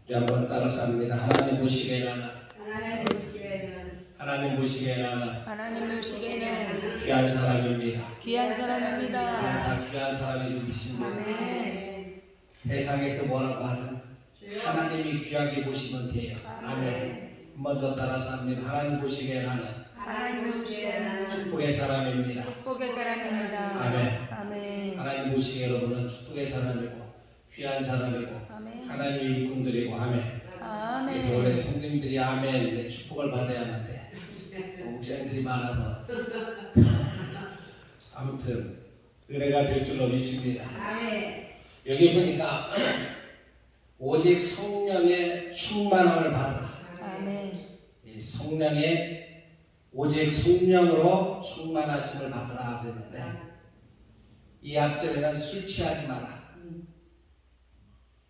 우리 한번 따라서 합니다. 하나님 보시기에는 하나님 보시기에는 하나님 보시기에는 귀한 사람입니다. 귀한 사람입니다. 다 귀한 사람이 누구십니까? 아멘. 세상에서 뭐라고 하든 하나님이 귀하게 보시면 돼요. 아멘. 한 번 더 따라서 합니다. 하나님 보시기에는 하나님 보시기에는 축복의 사람입니다. 축복의 사람입니다. 아멘. 아멘. 하나님 보시기에 여러분은 축복의 사람이고 귀한 사람이고 아멘. 하나님의 일꾼들이고 아멘. 그래서 원래 아멘. 성도님들이 아멘 축복을 받아야 하는데 목사님들이 많아서 아무튼 은혜가 될 줄로 믿습니다. 여기 보니까 오직 성령의 충만함을 받으라. 아멘. 이 성령의 오직 성령으로 충만하심을 받으라 그랬는데 이 앞절에는 술 취하지 마라.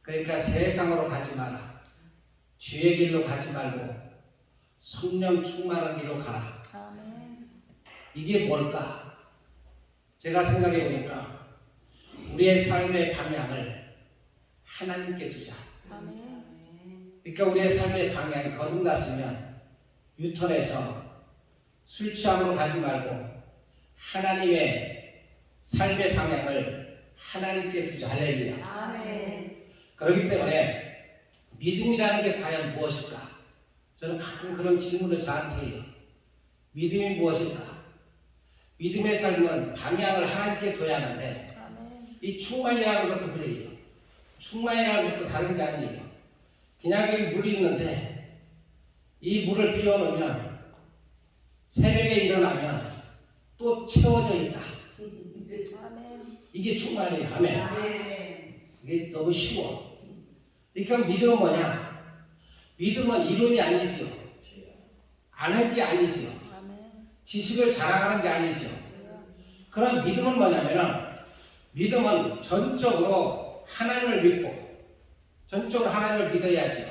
그러니까 세상으로 가지 마라. 죄의 길로 가지 말고 성령 충만한 길로 가라. 아멘. 이게 뭘까? 제가 생각해 보니까 우리의 삶의 방향을 하나님께 두자. 아멘. 그러니까 우리의 삶의 방향이 거듭났으면 유턴해서 술 취함으로 가지 말고 하나님의 삶의 방향을 하나님께 두자. 할렐루야. 아멘. 그렇기 때문에 믿음이라는 게 과연 무엇일까? 저는 가끔 그런 질문을 저한테 해요. 믿음이 무엇일까? 믿음의 삶은 방향을 하나님께 둬야 하는데 아멘. 이 충만이라는 것도 그래요. 충만이라는 것도 다른 게 아니에요. 그냥 여기 물이 있는데 이 물을 비워놓으면 새벽에 일어나면 또 채워져 있다. 아멘. 이게 충만이에요. 아멘. 이게 너무 쉬워. 그러니까 믿음은 뭐냐? 믿음은 이론이 아니죠. 아는 게 아니죠. 아멘. 지식을 자랑하는 게 아니죠. 그런 믿음은 뭐냐면은 믿음은 전적으로 하나님을 믿고 전적으로 하나님을 믿어야죠.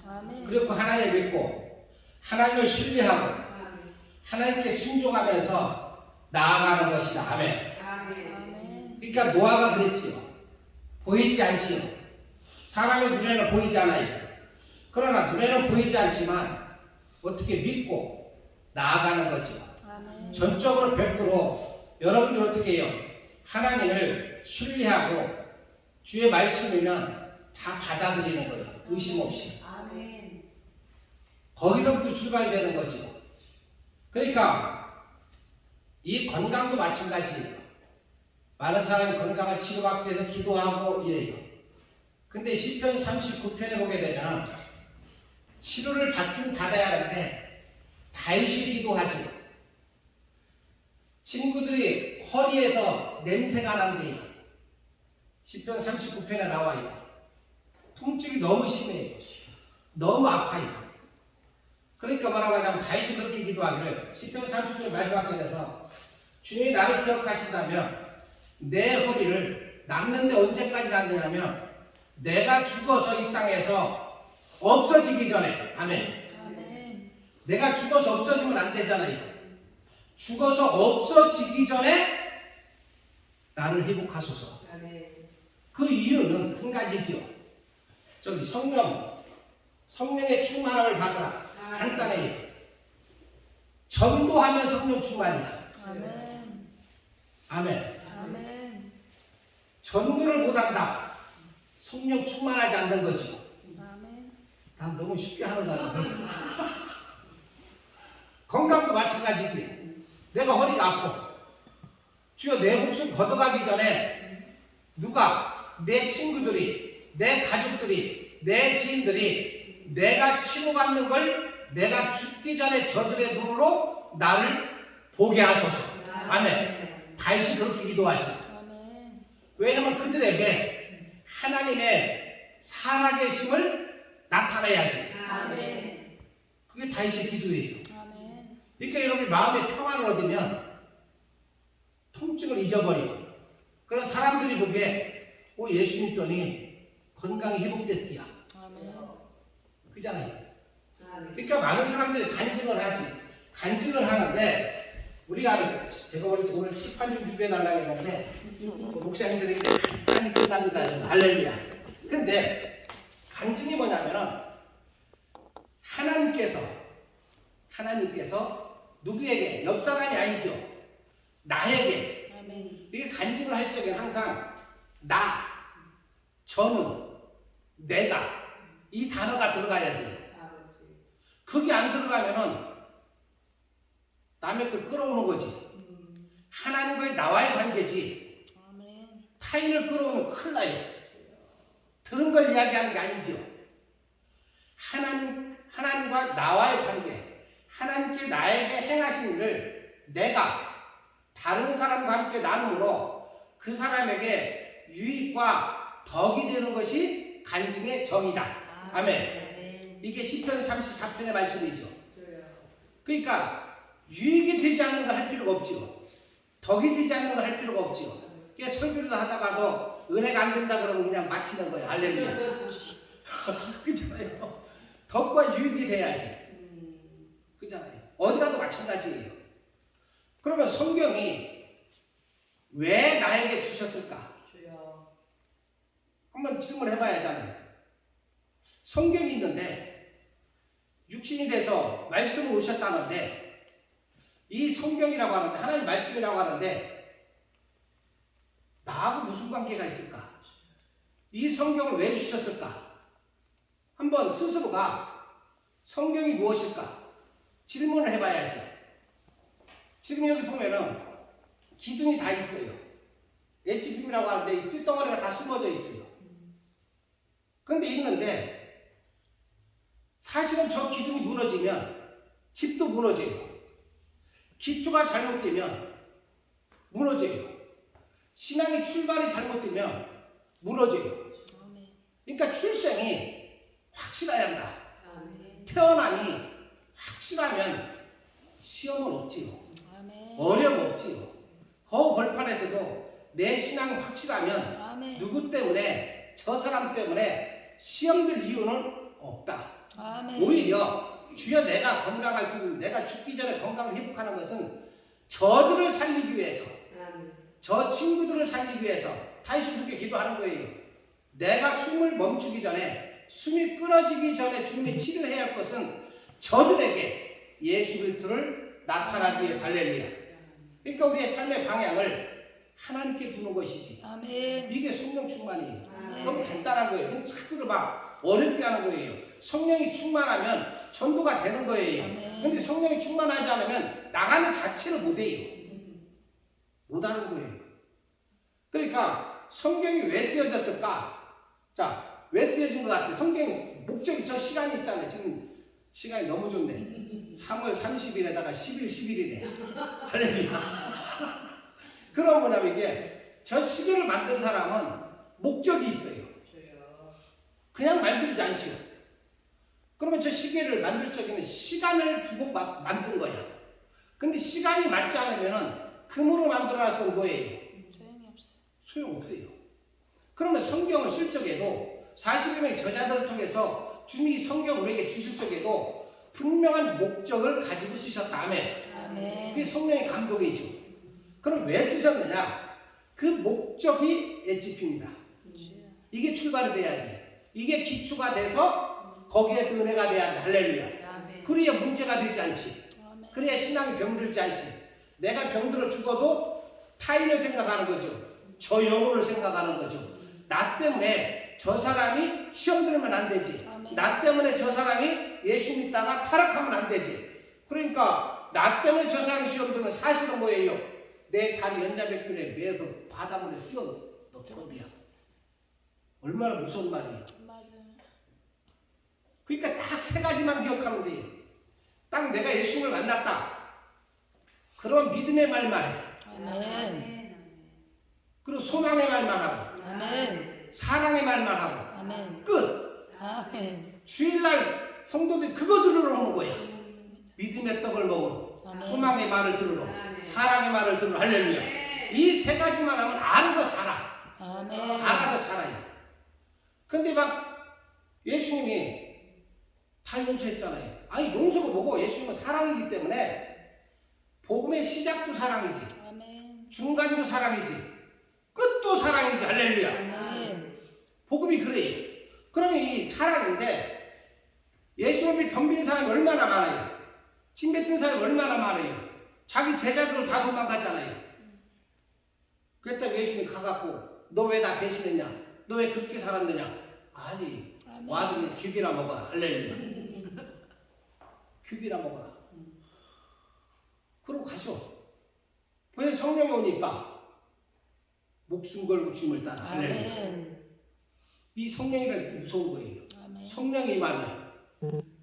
아멘. 그리고 하나님을 믿고 하나님을 신뢰하고 하나님께 순종하면서 나아가는 것이다. 아멘. 아멘. 그러니까 노아가 그랬지요. 보이지 않지요. 사람의 눈에는 보이지 않아요. 그러나 눈에는 보이지 않지만 어떻게 믿고 나아가는 거죠. 아멘. 전적으로 100% 여러분들 어떻게 해요? 하나님을 신뢰하고 주의 말씀이면 다 받아들이는 거예요. 의심 없이. 아멘. 거기서부터 출발되는 거죠. 그러니까 이 건강도 마찬가지예요. 많은 사람이 건강을 치료받기 위해서 기도하고 이래요. 근데 시편 39편에 보게 되면 치료를 받긴 받아야 하는데 다윗이 기도하지. 친구들이 허리에서 냄새가 난대요. 시편 39편에 나와요. 통증이 너무 심해요. 너무 아파요. 그러니까 뭐라고 하냐면 다윗이 그렇게 기도하기를 시편 30편 마지막 절에서 주님이 나를 기억하신다면 내 허리를 낫는데 언제까지 낫느냐면 내가 죽어서 이 땅에서 없어지기 전에. 아멘. 아멘. 내가 죽어서 없어지면 안 되잖아요. 죽어서 없어지기 전에 나를 회복하소서. 그 이유는 한 가지죠. 저기 성령의 충만함을 받으라. 간단해요. 전도하면 성령 충만이야. 아멘. 아멘. 아멘. 전도를 못한다. 성령 충만하지 않는 거죠. 아멘. 난 너무 쉽게 하는 거야. 건강도 마찬가지지. 내가 허리가 아파. 주여 내 목숨 걷어가기 전에 누가 내 친구들이 내 가족들이 내 지인들이 내가 치료받는 걸 내가 죽기 전에 저들의 눈으로 나를 보게 하소서. 아멘. 다윗이 그렇게 기도하지. 아멘. 왜냐면 그들에게 하나님의 살아계심을 나타내야지. 아멘. 그게 다윗의 기도예요. 아멘. 그러니까 여러분이 마음의 평안을 얻으면 통증을 잊어버리고 그런 사람들이 보기에 예수 믿더니 건강이 회복됐디야. 아멘. 그잖아요. 그러니까 많은 사람들이 간증을 하지. 간증을 하는데 우리가 제가 오늘 칠판 좀 준비해달라고 했는데 목사님들이 간단히 끝납니다. 할렐루야. 근데 간증이 뭐냐면은 하나님께서 누구에게, 옆 사람이 아니죠. 나에게. 아멘. 이게 간증을 할 적에 항상 나, 저는, 내가 이 단어가 들어가야 돼요. 그게 안 들어가면은 남의 걸 끌어오는 거지. 하나님과의 나와의 관계지. 아멘. 타인을 끌어오면 큰일 나요. 들은 걸 이야기하는 게 아니죠. 하나님과 나와의 관계, 하나님께 나에게 행하신 일을 내가 다른 사람과 함께 나눔으로 그 사람에게 유익과 덕이 되는 것이 간증의 정이다. 아멘. 이게 시편 34편의 말씀이죠. 그러니까 유익이 되지 않는 걸 할 필요가 없지요. 덕이 되지 않는 걸 할 필요가 없지요. 그게 설교를 하다가도 은혜가 안 된다 그러면 그냥 마치는 거예요. 할렐루야. 그렇잖아요. 덕과 유익이 돼야지. 그렇잖아요. 어디 가도 마찬가지예요. 그러면 성경이 왜 나에게 주셨을까? 한번 질문해봐야잖아요. 성경이 있는데 육신이 돼서 말씀을 오셨다는데 이 성경이라고 하는데 하나님 말씀이라고 하는데 나하고 무슨 관계가 있을까? 이 성경을 왜 주셨을까? 한번 스스로가 성경이 무엇일까? 질문을 해봐야지. 지금 여기 보면은 기둥이 다 있어요. HP이라고 하는데 이 쇳덩어리가 다 숨어져 있어요. 그런데 있는데 사실은 저 기둥이 무너지면 집도 무너져요. 기초가 잘못되면 무너져요. 신앙의 출발이 잘못되면 무너져요. 그러니까 출생이 확실해야 한다. 태어남이 확실하면 시험은 없지요. 어려움 없지요. 그 벌판에서도 내 신앙이 확실하면 누구 때문에, 저 사람 때문에 시험될 이유는 없다. 오히려 주여 내가 건강할 수, 내가 죽기 전에 건강을 회복하는 것은 저들을 살리기 위해서, 저 친구들을 살리기 위해서 다시 그렇게 기도하는 거예요. 내가 숨을 멈추기 전에, 숨이 끊어지기 전에 주님이 치료해야 할 것은 저들에게 예수 그리스도를 나타나기 위해서. 할렐루야. 그러니까 우리의 삶의 방향을 하나님께 두는 것이지. 이게 성령 충만이에요. 너무 간단한 거예요. 근데 자꾸 막 어렵게 하는 거예요. 성령이 충만하면 전도가 되는 거예요. 근데 성령이 충만하지 않으면 나가는 자체를 못해요. 못하는 거예요. 그러니까 성경이 왜 쓰여졌을까? 자, 왜 쓰여진 것 같아요? 성경 목적이, 저 시간이 있잖아요. 지금 시간이 너무 좋네. 3월 30일에다가 10일 10일이네. 할렐루야. 그럼 뭐냐면 이게 저 시계를 만든 사람은 목적이 있어요. 그냥 만들지 않죠. 그러면 저 시계를 만들 적에는 시간을 두고 만든 거야. 근데 시간이 맞지 않으면 금으로 만들어서 뭐예요? 소용없어요. 그러면 성경을 쓸 적에도 40여명의 저자들을 통해서 주님이 성경을 우리에게 주실 적에도 분명한 목적을 가지고 쓰셨다. 아멘. 그게 성령의 감동이죠. 그럼 왜 쓰셨느냐? 그 목적이 HP입니다. 이게 출발이 돼야 돼. 이게 기초가 돼서 거기에서 은혜가 돼야 돼. 할렐루야. 그래야 문제가 되지 않지. 그래야 신앙이 병들지 않지. 내가 병들어 죽어도 타인을 생각하는 거죠. 저 영혼을 생각하는 거죠. 나 때문에 저 사람이 시험 들으면 안 되지. 나 때문에 저 사람이 예수 믿다가 타락하면 안 되지. 그러니까 나 때문에 저 사람이 시험 들으면 사실은 뭐예요? 내 다리 연자백들에 매서 바닷물에 뛰어넣거든요. 얼마나 무서운 말이에요. 그러니까 딱 세 가지만 기억하면 돼요. 딱 내가 예수를 만났다. 그런 믿음의 말만 해. 아멘. 그리고 소망의 말만 하고. 아멘. 사랑의 말만 하고. 아멘. 끝. 아멘. 주일날 성도들이 그거 들으러 오는 거야. 믿음의 떡을 먹으러. 아멘. 소망의 말을 들으러. 사랑의 말을 들으러. 할렐루야. 이 세 가지만 하면 알아서 자라. 아멘. 알아서 자라요. 근데 막 예수님이 다 용서했잖아요. 아니 용서가 뭐고 예수님은 사랑이기 때문에 복음의 시작도 사랑이지. 아멘. 중간도 사랑이지. 끝도 사랑이지. 할렐루야. 아멘. 복음이 그래요. 그러면 이 사랑인데 예수 없이 덤빈 사람이 얼마나 많아요. 침 뱉은 사람이 얼마나 많아요. 자기 제자들을 다 도망가잖아요. 그랬다고 예수님 가갖고 너 왜 나 배신했냐? 너 왜 그렇게 살았느냐? 아니 아멘. 와서 그냥 귤이나 먹어라. 할렐루야. 귤이나 먹어라. 그러고 가셔. 왜 성령이 오니까 목숨 걸고 주님을 따라. 할렐루야. 아멘. 이 성령이라는 게 무서운 거예요. 아멘. 성령이 임하면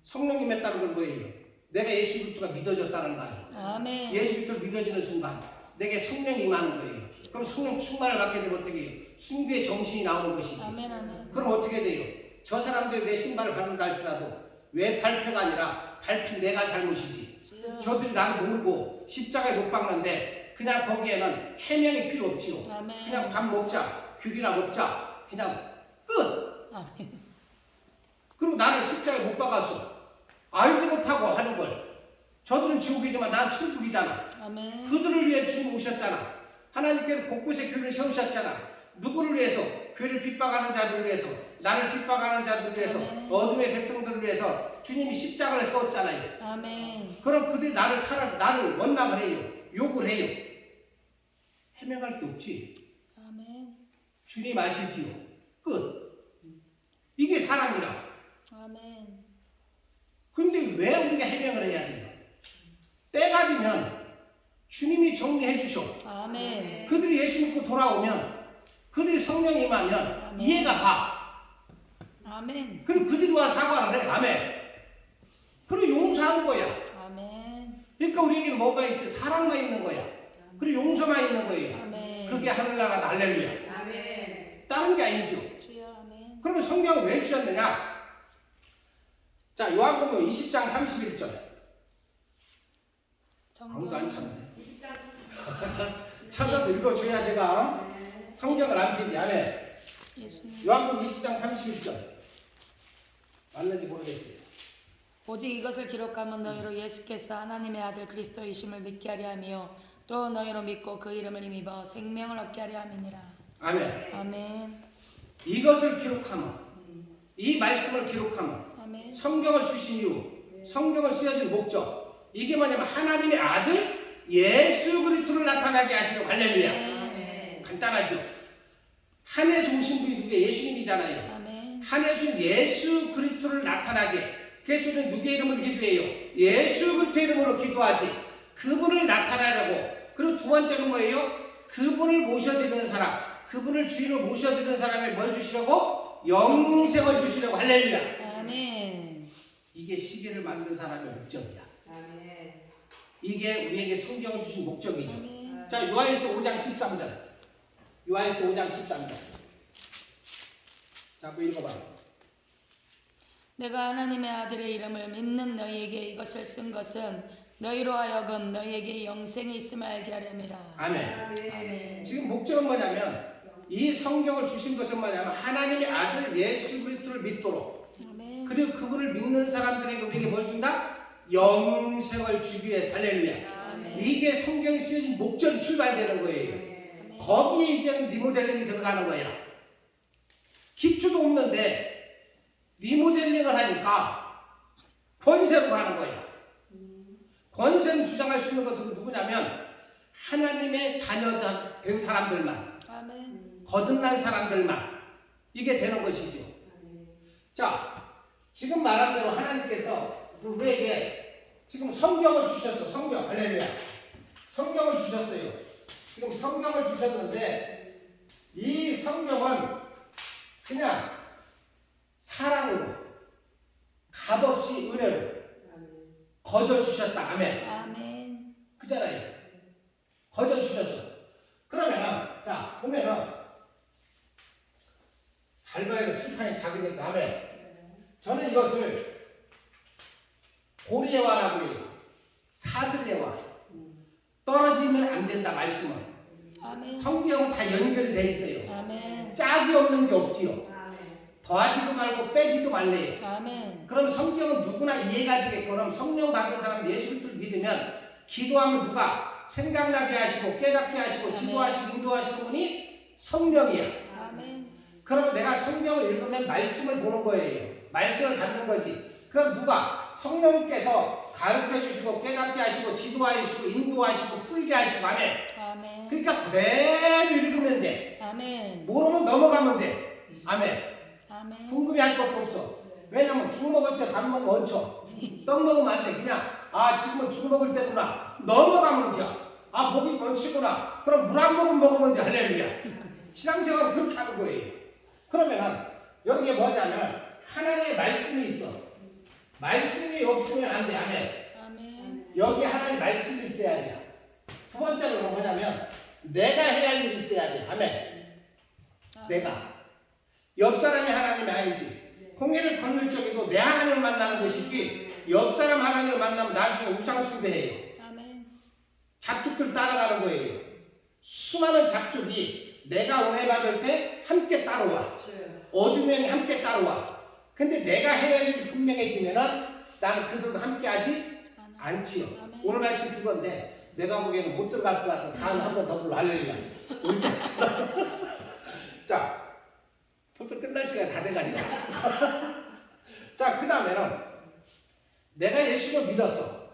성령이 임했다는 건 뭐예요? 내가 예수 그리스도가 믿어졌다는 거 아니에요. 아멘. 예수 그리스도를 믿어지는 순간 내게 성령이 임하는 거예요. 그럼 성령 충만을 받게 되면 어떻게 해요? 순교의 정신이 나오는 것이지. 아멘. 아멘. 그럼 어떻게 돼요? 저 사람들이 내 신발을 밟는다 할지라도 왜 밟혀가 아니라 밟힌 내가 잘못이지. 주여. 저들이 나를 모르고 십자가에 못 박는데 그냥 거기에는 해명이 필요 없지요. 아멘. 그냥 밥 먹자, 귤이나 먹자, 그냥 끝. 아멘. 그리고 나를 십자가에 못 박았어. 알지 못하고 하는 걸. 저들은 지옥이지만 난 천국이잖아. 아멘. 그들을 위해 주님 오셨잖아. 하나님께서 곳곳에 교회를 세우셨잖아. 누구를 위해서? 교회를 핍박하는 자들을 위해서, 나를 핍박하는 자들을 위해서, 아멘. 어둠의 백성들을 위해서 주님이 십자가를 세웠잖아요. 아멘. 그럼 그들이 나를 원망을 해요. 욕을 해요. 해명할 게 없지. 아멘. 주님 아시지요. 끝. 이게 사랑이라. 아멘. 근데 왜 우리가 해명을 해야 돼요? 때가 되면 주님이 정리해 주셔. 아멘. 그들이 예수 믿고 돌아오면 그들이 성령이 임하면 아멘. 이해가 가. 아멘. 그리고 그들이 와 사과를 해. 아멘. 그리고 용서하는 거야. 아멘. 그러니까 우리에게는 뭐가 있어? 사랑만 있는 거야. 그리고 용서만 있는 거예요. 아멘. 그게 하늘나라 할렐루야. 아멘. 다른 게 아니죠. 주여. 아멘. 그러면 성경을 왜 주셨느냐? 자, 요한복음 20장 31절. 아무도 안 찾네. 찾아서 읽어줘야 제가 성경을 안 피디. 아멘. 예수님. 요한복음 20장 31절. 맞는지 모르겠어요. 오직 이것을 기록하면 너희로 예수께서 하나님의 아들 그리스도이심을 믿게 하려 하며 또 너희로 믿고 그 이름을 힘입어 생명을 얻게 하려 함이니라. 아멘. 아멘. 이것을 기록하면, 이 말씀을 기록하면, 아멘. 성경을 주신 이유, 성경을 쓰여진 목적, 이게 뭐냐면 하나님의 아들 예수 그리스도를 나타나게 하시는 할렐루야. 아멘. 간단하죠. 하늘에서 오신 분이 누구예요? 예수님이잖아요. 아멘. 하늘에서 예수 그리스도를 나타나게. 그래서 우리는 누구의 이름을 기도해요? 예수 그리스도의 이름으로 기도하지. 그분을 나타나려고. 그리고 두 번째는 뭐예요? 그분을 모셔드리는 사람, 그분을 주인으로 모셔드리는 사람에 뭘 주시려고? 영생을 주시려고. 할렐루야. 아멘. 이게 시계를 만든 사람의 목적이야. 아멘. 이게 우리에게 성경을 주신 목적이죠. 아멘. 자, 요한일서 5장 13절. 요한일서 5장 13절. 자, 한번 읽어봐요. 내가 하나님의 아들의 이름을 믿는 너희에게 이것을 쓴 것은 너희로 하여금 너희에게 영생이 있음을 알게 하려니라. 아멘. 아멘. 지금 목적은 뭐냐면 이 성경을 주신 것은 뭐냐면 하나님의 아들 예수 그리스도를 믿도록, 아멘. 그리고 그분을 믿는 사람들에게 우리에게 뭘 준다? 영생을 주기 위해. 할렐루야. 아멘. 이게 성경이 쓰여진 목적이 출발되는 거예요. 아멘. 거기에 이제는 리모델링이 들어가는 거야. 기초도 없는데 리모델링을 하니까 권세로 가는 거야. 권세는 주장할 수 있는 것은 누구냐면 하나님의 자녀 된 사람들만, 아멘. 거듭난 사람들만 이게 되는 것이죠. 자, 지금 말한 대로 하나님께서 우리에게 지금 성경을 주셨어. 성경. 할렐루야. 성경을 주셨어요. 지금 성경을 주셨는데 이 성경은 그냥 사랑으로, 값없이 은혜로 거저 주셨다. 아멘. 아멘. 그잖아요. 거저 주셨어. 그러면은, 자, 보면은, 잘 봐야 돼. 칠판이 작으니까. 아멘. 저는 이것을 고리예화라고 해요. 사슬예화. 떨어지면 안 된다, 말씀은. 아멘. 성경은 다 연결이 돼 있어요. 아멘. 짝이 없는 게 없지요. 더하지도 말고 빼지도 말래요. 아멘. 그럼 성경은 누구나 이해가 되게끔 성령 받은 사람 예수 그리스도를 믿으면 기도하면 누가 생각나게 하시고 깨닫게 하시고 아멘. 지도하시고 인도하시는 분이 성령이야. 아멘. 그러면 내가 성경을 읽으면 말씀을 보는 거예요. 말씀을 받는 거지. 그럼 누가? 성령께서 가르쳐 주시고 깨닫게 하시고 지도하시고 인도하시고 풀게 하시고 아멘. 아멘. 그러니까 그대로 읽으면 돼. 아멘. 모르면 넘어가면 돼. 아멘. 아멘. 궁금해할 것도 없어. 왜냐면 죽 먹을 때 밥 먹으면 얹혀. 떡 먹으면 안 돼. 그냥 지금은 죽 먹을 때구나. 넘어가면 돼. 목이 얹히구나. 그럼 물 한 모금 먹으면 돼. 할렐루야. 신앙생활은 그렇게 하는 거예요. 그러면은 여기에 뭐냐면 하나님의 말씀이 있어. 말씀이 없으면 안 돼. 아멘. 아멘. 여기 하나님의 말씀이 있어야 돼. 두 번째로는 뭐냐면 내가 해야 할 일이 있어야 돼. 아멘. 내가. 옆 사람이 하나님이 아니지. 공예를 건널 적에도 내 하나님을 만나는 것이지 옆 사람 하나님을 만나면 나중에 우상숭배해요. 아멘. 잡죽들 따라가는 거예요. 수많은 잡죽이 내가 은혜 받을 때 함께 따라와. 어두면이 함께 따라와. 근데 내가 해야 할 일이 분명해지면은 나는 그들과 함께 하지 않지요. 아멘. 오늘 말씀 그건데 내가 보기에는 못 들어갈 것 같아. 다음에 한 번 더 불러. 할렐루야. 옳지. 자, 벌써 끝날 시간이 다 돼가니까. 자, 그 다음에는 내가 예수를 믿었어.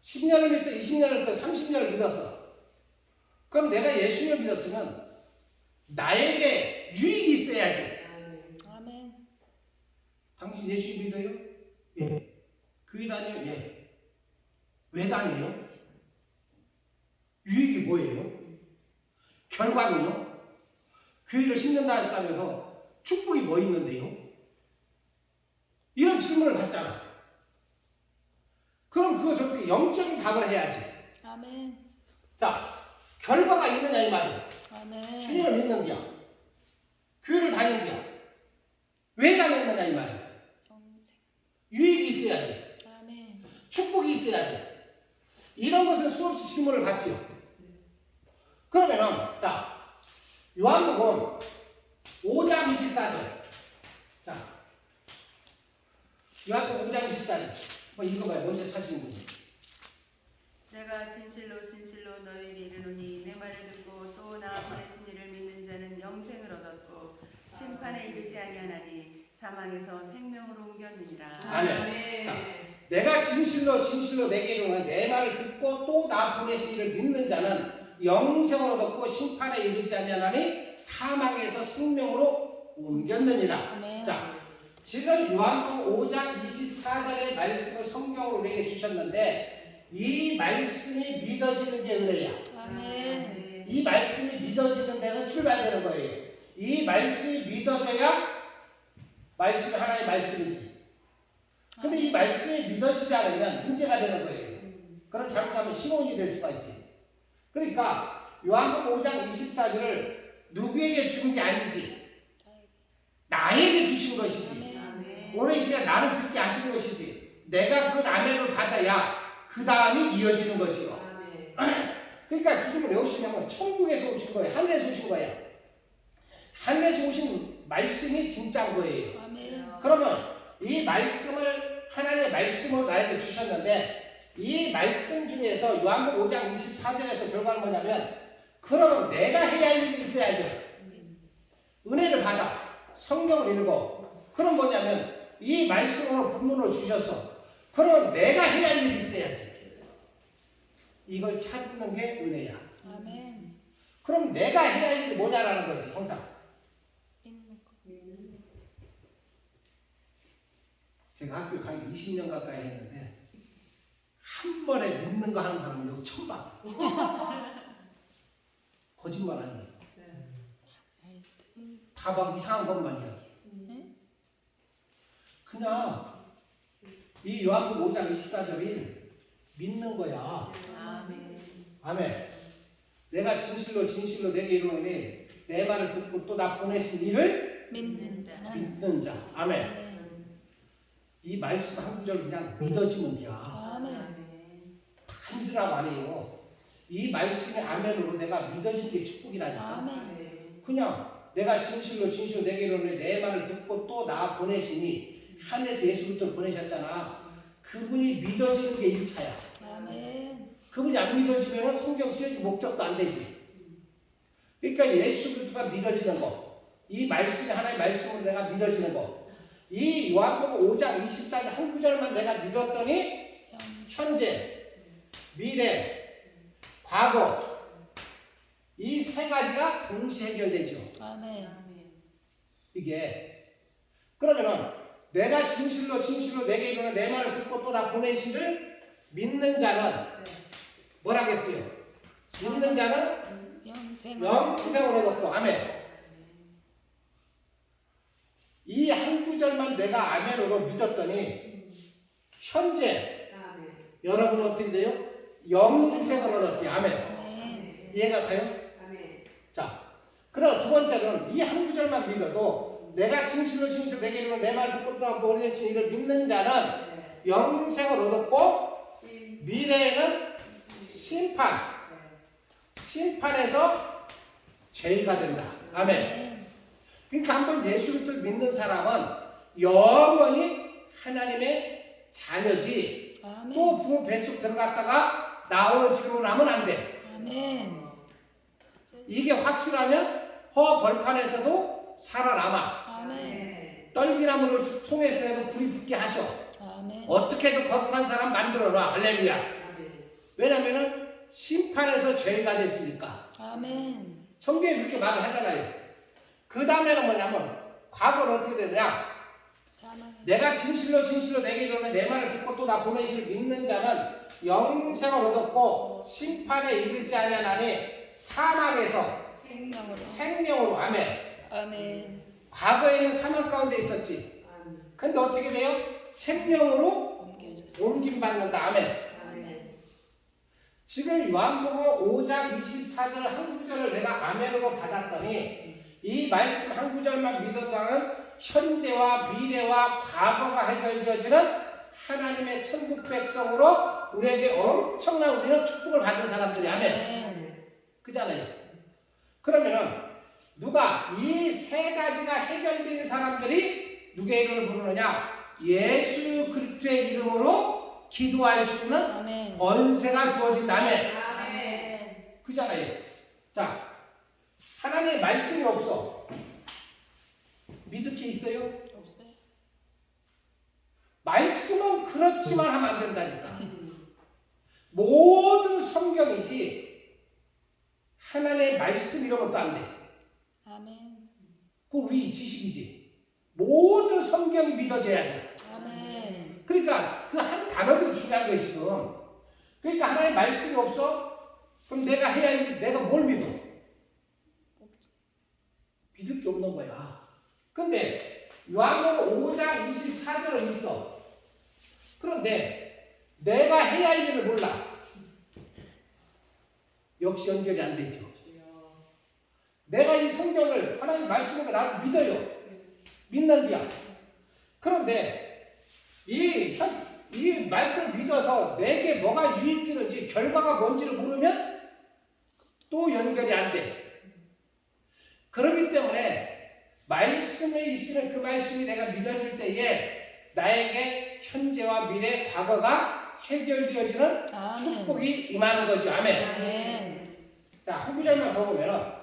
10년을 믿다, 20년을 믿다, 30년을 믿었어. 그럼 내가 예수를 믿었으면 나에게 유익이 있어야지. 아멘. 당신 예수 믿어요? 예. 교회 다녀요? 예. 왜 다녀요? 유익이 뭐예요? 결과는요? 교회를 10년 다녔다면서 축복이 뭐 있는데요? 이런 질문을 받잖아. 그럼 그것을 어떻게 영적인 답을 해야지. 아멘. 자, 결과가 있느냐 이 말이야. 아멘. 주님을 믿는디야. 교회를 다닌디야. 왜 다녔느냐 이 말이야. 영생. 유익이 있어야지. 아멘. 축복이 있어야지. 이런 것은 수없이 질문을 받지요. 그러면은 자, 요한복음 5장 24절. 자, 요한복음 5장 24절. 뭐 읽어봐요. 먼저 찾으신 분이. 내가 진실로 진실로 너희에게 이르노니 내 말을 듣고 또 나 보내신 이를 믿는 자는 영생을 얻었고 심판에 이르지 아니하나니 사망에서 생명으로 옮겼느니라. 아멘. 자, 내가 진실로 진실로 내게 이르노니 내 말을 듣고 또 나 보내신 이를 믿는 자는 영생을 얻었고 심판에 이르지 아니하나니 사망에서 생명으로 옮겼느니라. 아멘. 자, 지금 요한복음 5장 24절의 말씀을 성경으로 우리에게 주셨는데 이 말씀이 믿어지는 게 은혜야. 아멘. 이 말씀이 믿어지는 데는 출발되는 거예요. 이 말씀이 믿어져야 말씀이 하나의 말씀이지. 근데 이 말씀이 믿어지지 않으면 문제가 되는 거예요. 그럼 잘못하면 신혼이 될 수가 있지. 그러니까 요한복음 5장 24절을 누구에게 주는 게 아니지. 나에게 주신 것이지. 오늘 이 시간 나를 듣게 하신 것이지. 내가 그 아멘을 받아야 그 다음이 이어지는 거지요. 그러니까 주님은 왜 오시냐면 천국에서 오신 거예요. 하늘에서 오신 거예요. 하늘에서 오신 말씀이 진짜인 거예요. 아멘. 그러면 이 말씀을 하나님의 말씀으로 나에게 주셨는데 이 말씀 중에서 요한복음 5장 24절에서 결과는 뭐냐면 그러면 내가 해야 할 일이 있어야 돼. 은혜를 받아. 성경을 읽어. 그럼 뭐냐면 이 말씀으로 본문을 주셨어. 그러면 내가 해야 할 일이 있어야지. 이걸 찾는 게 은혜야. 아멘. 그럼 내가 해야 할 일이 뭐냐라는 거지 항상. 믿는 것. 제가 학교 강의 20년 가까이 했는데 한 번에 믿는 거 하는 사람은 여기 처음 봐. 거짓말 아니에요. 다 막 이상한 것만 이야기. 그냥 이 요한복음 5장 24절이 믿는 거야. 아멘. 내가 진실로 진실로 내게 이르노니 내 말을 듣고 또 나 보내신 이를 믿는 자는 믿는 자. 아멘. 아멘. 이 말씀 한 구절 그냥 믿어지면 돼. 아멘. 다 믿으라고 아니에요. 이 말씀의 아멘으로 내가 믿어지는 게 축복이라니까. 아멘. 그냥 내가 진실로 진실로 내게 이르노니 내 말을 듣고 또 나 보내시니 하늘에서 예수 그리스도를 보내셨잖아. 그분이 믿어지는 게 1차야. 아멘. 그분이 안 믿어지면 성경 수행 목적도 안 되지. 그러니까 예수 그리스도가 믿어지는 거. 이 말씀이 하나의 말씀으로 내가 믿어지는 거. 이 요한복음 5장 24절 한 구절만 내가 믿었더니 현재, 미래, 과거 이 세 가지가 동시에 해결되죠. 아멘. 이게 그러면은 내가 진실로 내게 이르러 내 말을 듣고 또 나 보내시를 믿는 자는 뭐라겠어요? 믿는 자는 영생을 얻었고 아멘. 이 한 구절만 내가 아멘으로 믿었더니 현재 여러분은 어떻게 돼요? 영생을 얻었대요. 아멘. 이해가 가요? 자, 그럼 두 번째는 이 한 구절만 믿어도 내가 진실로 내게 이르러 내 말을 듣고 또 보내신 이를 믿는 자는 영생을 얻었고 미래에는 심판에서 죄가 된다. 아멘. 그러니까 한번 예수 그리스도를 믿는 사람은 영원히 하나님의 자녀지. 아멘. 또 부모 뱃속 들어갔다가 나오는 질문을 하면 안 돼. 아멘. 이게 확실하면 벌판에서도 살아남아. 아멘. 떨기나무를 통해서라도 불이 붙게 하셔. 아멘. 어떻게든 거룩한 사람 만들어놔. 할렐루야. 왜냐면은 심판에서 죄가 됐으니까. 아멘. 성경에 그렇게 말을 하잖아요. 그 다음에는 뭐냐면 과거는 어떻게 되느냐. 내가 진실로 내게 이르러 내 말을 듣고 또 나 보내시를 믿는 자는 영생을 얻었고 심판에 이르지 아니하나니 사망에서 생명으로. 아멘. 아멘. 과거에는 사망 가운데 있었지. 근데 어떻게 돼요? 생명으로 옮김받는다. 아멘. 지금 요한복음 5장 24절 한 구절을 내가 아멘으로 받았더니 이 말씀 한 구절만 믿었다는 현재와 미래와 과거가 해결되어지는 하나님의 천국 백성으로 우리에게 엄청난 우리는 축복을 받은 사람들이. 아멘. 그잖아요. 그러면은 누가 이 세 가지가 해결된 사람들이 누구의 이름을 부르느냐? 예수 그리스도의 이름으로 기도할 수 있는 아멘. 권세가 주어진다. 아멘. 아멘. 그잖아요. 자, 하나님의 말씀이 없어. 믿을 게 있어요? 없어요. 말씀은 그렇지만 하면 안 된다니까. 모든 성경이지 하나님의 말씀 이런 것도 안 돼. 아멘. 그 우리 지식이지. 모든 성경이 믿어져야 돼. 아멘. 그러니까 그 한 단어들이 중요한 거예요 지금. 그러니까 하나님의 말씀이 없어? 그럼 내가 해야 할 일, 내가 뭘 믿어? 믿을 게 없는 거야. 근데 요한복음 5장 24절은 있어. 그런데 내가 해야 할 일을 몰라. 역시 연결이 안 되죠. 내가 이 성경을 하나님 말씀으로 나도 믿어요. 믿는 거야. 그런데 이 말씀을 믿어서 내게 뭐가 유익되는지 결과가 뭔지를 모르면 또 연결이 안 돼. 그렇기 때문에 말씀에 있으면 그 말씀이 내가 믿어질 때에 나에게 현재와 미래, 과거가 해결되어지는 아멘. 축복이 임하는 거죠. 아멘. 아멘. 자, 한 구절만 더 보면은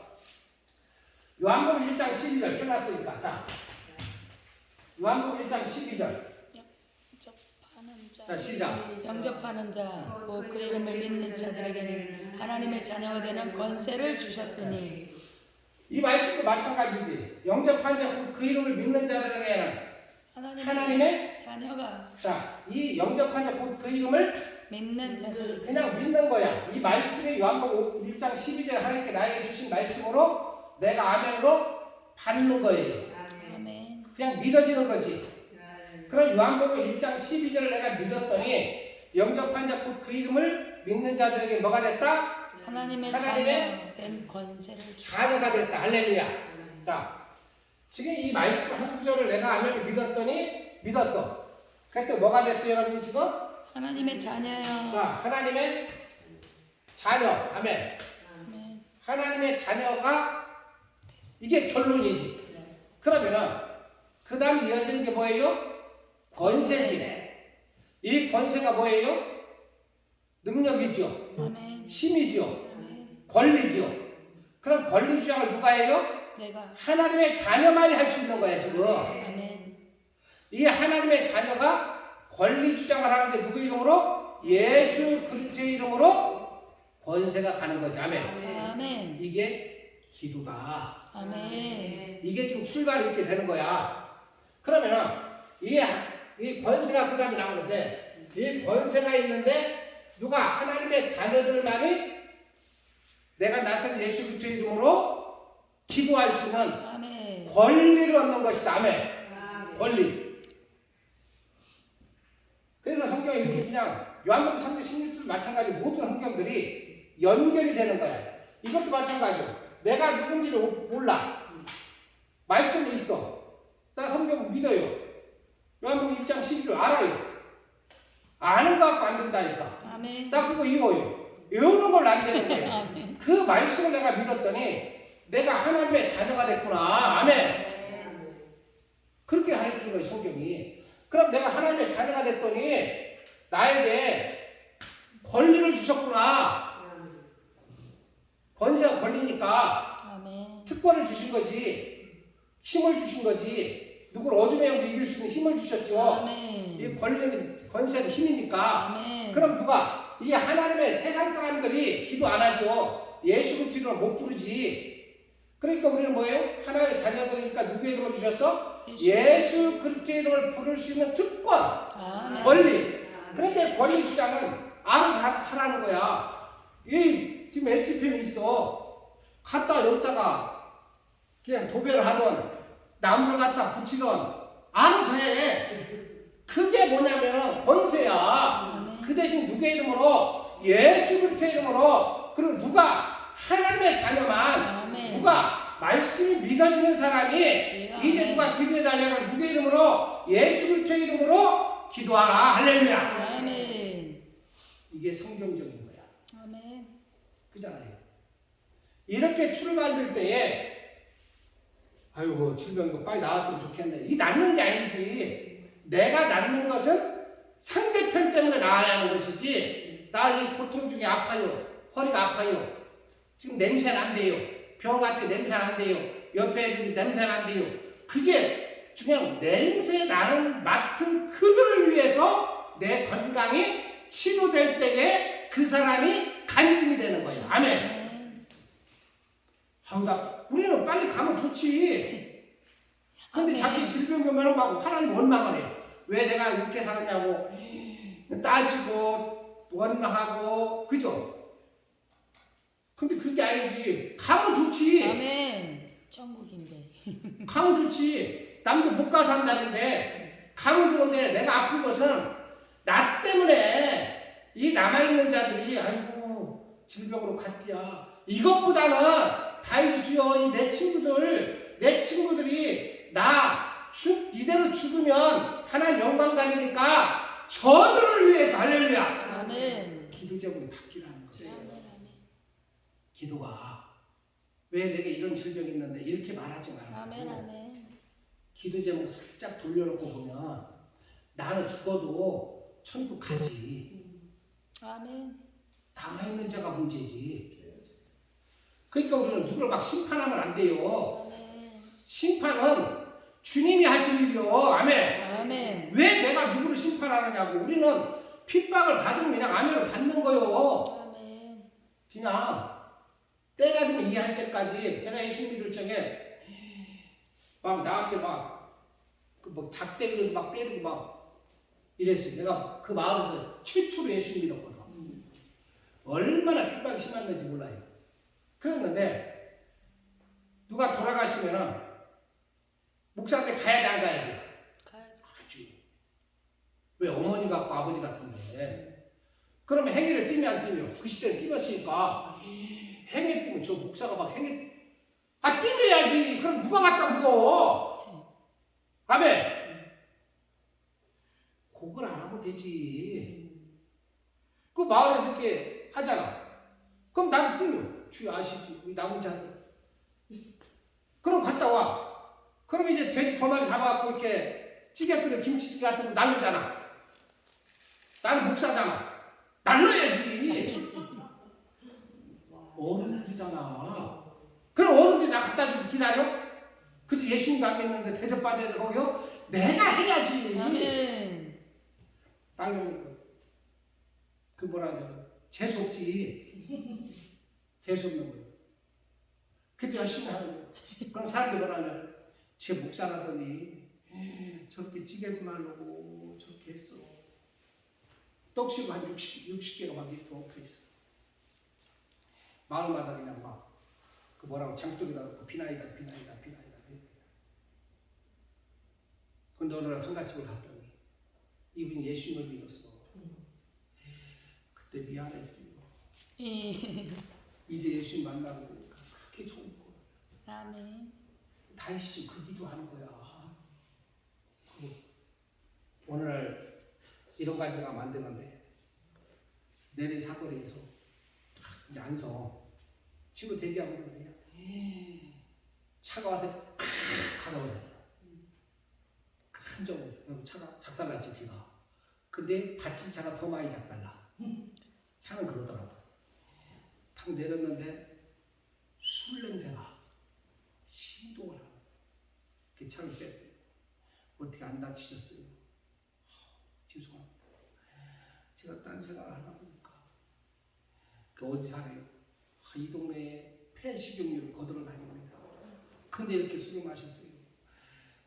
요한복음 1장 12절 펴놨으니까. 자, 요한복음 1장 12절. 자, 시작. 영접하는 자, 곧 그 이름을 믿는 자들에게는 하나님의 자녀가 되는 권세를 주셨으니. 이 말씀도 마찬가지지. 영접한 자, 그 이름을 믿는 자들에게는 하나님의 자녀가. 자, 이 영접한 자, 그 이름을 믿는 자들. 그냥 믿는 거야. 이 말씀이 요한복음 1장 12절에 하나님께 나에게 주신 말씀으로 내가 아멘으로 받는 거예요. 아멘. 그냥 믿어지는 거지. 그럼 요한복음 1장 12절을 내가 믿었더니 영접한 자 그 이름을 믿는 자들에게 뭐가 됐다? 하나님의 자녀 된 권세를 자녀가 됐다. 할렐루야. 자, 지금 이 말씀 한 구절을 내가 아멘을 믿었더니 믿었어. 그때 뭐가 됐어요, 여러분 지금? 하나님의 자녀요. 자, 하나님의 자녀. 아멘. 아멘. 하나님의 자녀가 이게 결론이지. 그러면은 그 다음 이어지는 게 뭐예요? 권세지. 이 권세가 뭐예요? 능력이죠. 아멘. 힘이죠. 아멘. 권리죠. 그럼 권리 주장을 누가 해요? 내가 하나님의 자녀만이 할 수 있는 거야 지금. 아멘. 이 하나님의 자녀가 권리 주장을 하는데 누구 이름으로? 예수 그리스도의 이름으로 권세가 가는 거지. 아멘. 아멘. 이게 기도다. 아멘. 이게 지금 출발이 이렇게 되는 거야. 그러면은 이 권세가 그 다음에 나오는데 이 권세가 있는데 누가 하나님의 자녀들만이 내가 나선 예수 그리스도의 이름으로 기도할 수 있는 아멘. 권리를 얻는 것이다. 아멘. 권리. 그래서 성경이 이렇게 그냥 요한복음 3장 16절 마찬가지 모든 성경들이 연결이 되는 거야. 이것도 마찬가지고 내가 누군지를 몰라. 말씀이 있어. 나 성경 믿어요. 요한복음 1장 12절 알아요. 아는 거 갖고 안 된다니까. 아멘. 나 그거 이거요. 외우는 걸로 안 되는 거예요. 아멘. 그 말씀을 내가 믿었더니 내가 하나님의 자녀가 됐구나. 아멘. 그렇게 가르치는 거예요, 성경이. 그럼 내가 하나님의 자녀가 됐더니 나에게 권리를 주셨구나. 권세가 권리니까 아멘. 특권을 주신 거지. 힘을 주신 거지. 누구를 어둠의 이길 수 있는 힘을 주셨죠. 아멘. 이 권리는 권세는 힘이니까. 아멘. 그럼 누가 이 하나님의 세상 사람들이 기도 안 하죠. 예수 그리스도를 못 부르지. 그러니까 우리는 뭐예요? 하나님의 자녀들이니까 누구의 이름을 주셨어? 예수 그리스도의 이름을 부를 수 있는 특권, 아멘. 권리. 그런데 권리 주장은 알아서 하라는 거야. 이 지금 HPM이 있어. 갖다 여기다가 그냥 도배를 하던 나무를 갖다 붙이던 알아서 해. 그게 뭐냐면은 권세야. 아멘. 그 대신 누구의 이름으로? 예수 그리스도의 이름으로. 그리고 누가 하나님의 자녀만 아멘. 누가 말씀이 믿어지는 사람이 주여, 이제 아멘. 누가 기도해 달라고 누구의 이름으로? 예수 그리스도의 이름으로 기도하라. 할렐루야. 아멘. 이게 성경적인 거야. 아멘. 그잖아요. 이렇게 출발될 때에 아이고 질병도 빨리 나왔으면 좋겠네. 이 낫는 게 아니지. 내가 낫는 것은 상대편 때문에 나아야 하는 것이지. 나 이 고통 중에 아파요. 허리가 아파요. 지금 냄새 난대요. 병 갔더니 냄새 난대요. 옆에 애들이 냄새 난대요. 그게 그냥 냄새 나는 맡은 그들을 위해서 내 건강이 치료될 때에 그 사람이 간증이 되는 거예요. 아멘. 아멘. 우리는 빨리 가면 좋지. 근데 아멘. 자기 질병 오면 막 하나님 원망을 해요. 왜 내가 이렇게 살았냐고 따지고 원망하고 그죠? 근데 그게 아니지. 가면 좋지. 아멘. 천국인데. 가면 좋지. 남도 못 가서 한다는데 가면 좋은데 내가 아픈 것은 나 때문에 이 남아있는 자들이 아이고 질병으로 갔디야. 이것보다는 다윗이 주여 이 내 친구들이 이대로 죽으면 하나님 영광 가리니까 저들을 위해서 할렐루야. 아멘. 기도 제목이 바뀌라는 거지. 아멘. 아멘. 기도가 왜 내게 이런 질병이 있는데 이렇게 말하지 말고 아멘. 아멘. 기도 제목 살짝 돌려놓고 보면 나는 죽어도 천국 가지. 아멘. 남아있는 자가 문제지. 그러니까 우리는 누구를 막 심판하면 안 돼요. 아멘. 심판은 주님이 하실 일이요. 아멘. 아멘. 왜 내가 누구를 심판하느냐고. 우리는 핍박을 받으면 그냥 아멘을 받는 거요. 아멘. 그냥 때가 되면 이해할 때까지. 제가 예수 믿을 적에 막 나한테 막 작대기로 막 때리고 막 이랬어요. 내가 그 마을에서 최초로 예수 믿었거든. 얼마나 핍박이 심했는지 몰라요. 그랬는데 누가 돌아가시면은 목사한테 가야 돼 안 가야 돼? 가죠. 왜 어머니 같고 아버지 같은데. 그러면 행위를 뛰면 안 뛰면 그 시대는 뛰었으니까 행위 뛰면 저 목사가 막 행위 뛰어야지. 그럼 누가 갖다 묻어? 아멘. 그걸 안 하면 되지. 그 마을에서 이렇게 하잖아. 그럼 나도 뛰면 주여 아시지? 우리 남은 자들. 그럼 갔다 와. 그럼 이제 돼지 2마리 잡아갖고 이렇게 찌개 끓여 김치찌개 같은 거 날르잖아. 나는 목사잖아. 날려야지. 어른들이잖아. 그럼 어른들이 나 갖다 주고 기다려? 근데 예수님 안 믿는데 대접받아야 되고요? 내가 해야지. 아멘. 당연히 그 뭐라 그래? 재수 없지. 재수 없는 거예요. 그래도 열심히 하는 거예요. 그럼 사람들이 뭐라 하면 제 목사라더니 저렇게 찌개도 말르고 저렇게 했어. 떡시고 한 60개가 막 이렇게 엎혀있어. 마을마다 그냥 막 그 뭐라고 장독에다 놓고 비나이다. 근데 어느 날 상가집을 갔더니 이분이 예수님을 믿었어. 그때 미안했어요. 이제 예수님 만나고 보니까 그렇게 좋은 거. 아멘. 다윗이 그 기도하는 거야. 오늘 이런 간증가 만드는데 내내 사거리에서 이제 안성 친구 대기하고 있는데요. 차가 와서 가다 버렸어. 한정 차가 작살났지 뒤가. 근데 받친 차가 더 많이 작살나. 차는 그러더라고. 탁 내렸는데 술 냄새가 신동을 하는. 그 차를 뺐어요. 어떻게 안 다치셨어요? 죄송합니다. 제가 딴 생각을 하다 보니까 그 어디 살아요? 이 동네에 폐식용유를 거들어 다닙니다. 근데 이렇게 술을 마셨어요.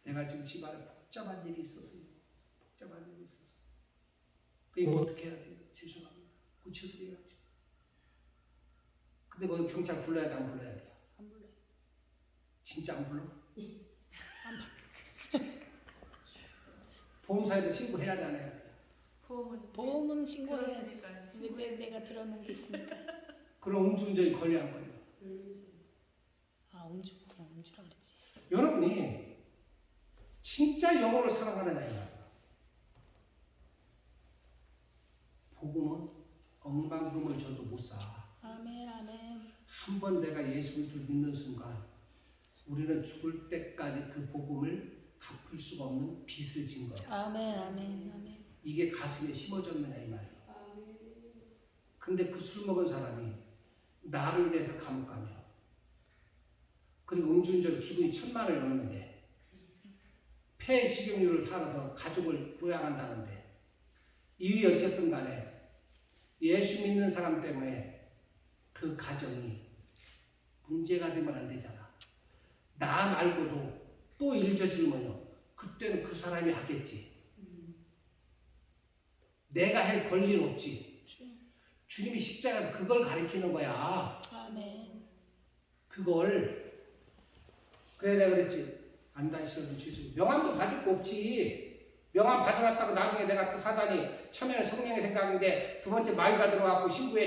내가 지금 집안에 복잡한 일이 있어서요. 이거 어떻게 해야 돼요? 죄송합니다. 고쳐드려야죠. 근데 거기 경찰 불러야 돼, 안 불러야 돼요? 안 불러요. 진짜 안 불러? 보험사에다 신고해야 돼, 안 해야 돼? 보험은 신고해야지. 들었으니까 왜 내가 들어놓은 게 있습니까? 그럼 음주운전이 걸려 안 걸려? 아, 음주라 그랬지. 여러분이 진짜 영혼을 사랑하느냐 이 말이야. 복음은 억만금을 줘도 못 사. 아멘. 한 번 내가 예수를 믿는 순간 우리는 죽을 때까지 그 복음을 갚을 수가 없는 빚을 진 거야. 아멘. 이게 가슴에 심어졌느냐 이 말이야. 근데 그 술 먹은 사람이 나를 위해서 감옥 가며 그리고 음주운전 기분이 1000만을 넘는데 폐식용유를 타서 가족을 부양한다는데 이유 어쨌든 간에 예수 믿는 사람 때문에 그 가정이 문제가 되면 안 되잖아. 나 말고도 또 일 저질면요. 그때는 그 사람이 하겠지. 내가 할 권리는 없지. 주님이 십자가 그걸 가리키는 거야. 아멘. 그걸. 그래 내가 그랬지. 안 다니셔도 죄송. 명함도 받을 거 없지. 명함 받아놨다가 나중에 내가 또 하다니 처음에는 성령의 생각인데 두 번째 마이가 들어가고 신고해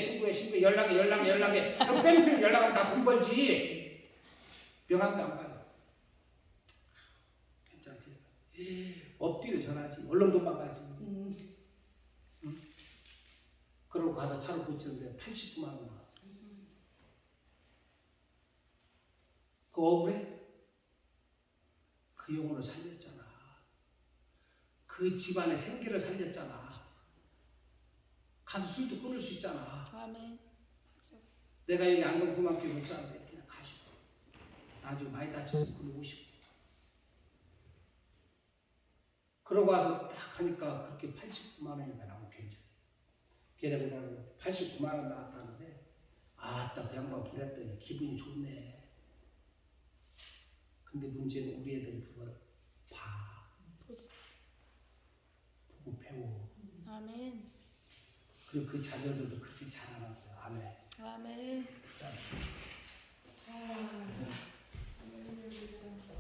연락해 그럼 뺑소니 연락하면 나 돈 벌지. 명함도 안 받아. 괜찮게 엎드려 전하지. 언론돈만 가지. 응? 그러고 가서 차를 고치는데 89만 원 나왔어. 그 억울해? 그 영혼을 살렸잖아. 그 집안의 생계를 살렸잖아. 가서 술도 끊을 수 있잖아. 아멘. 내가 여기 안동구만교회 목사인데 그냥 가시고 나중에 많이 다쳐서 그러고 오시고 그러고 와서 딱 하니까 그렇게 89만 원인가 나오면 괜찮아. 걔네보다는 89만 원 나왔다는데 아따 그 양반 보냈더니 기분이 좋네. 근데 문제는 우리 애들이 그걸 봐. 보고 배워. 아멘. 그리고 그 자녀들도 그렇게 자라는 거야. 아멘.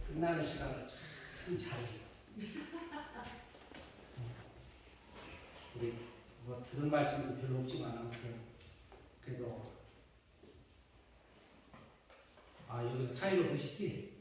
끝나는 시간을 참 잘해요. 우리 뭐 들은 말씀도 별로 없지만 아무튼 그래도 여기 사회를 보시지?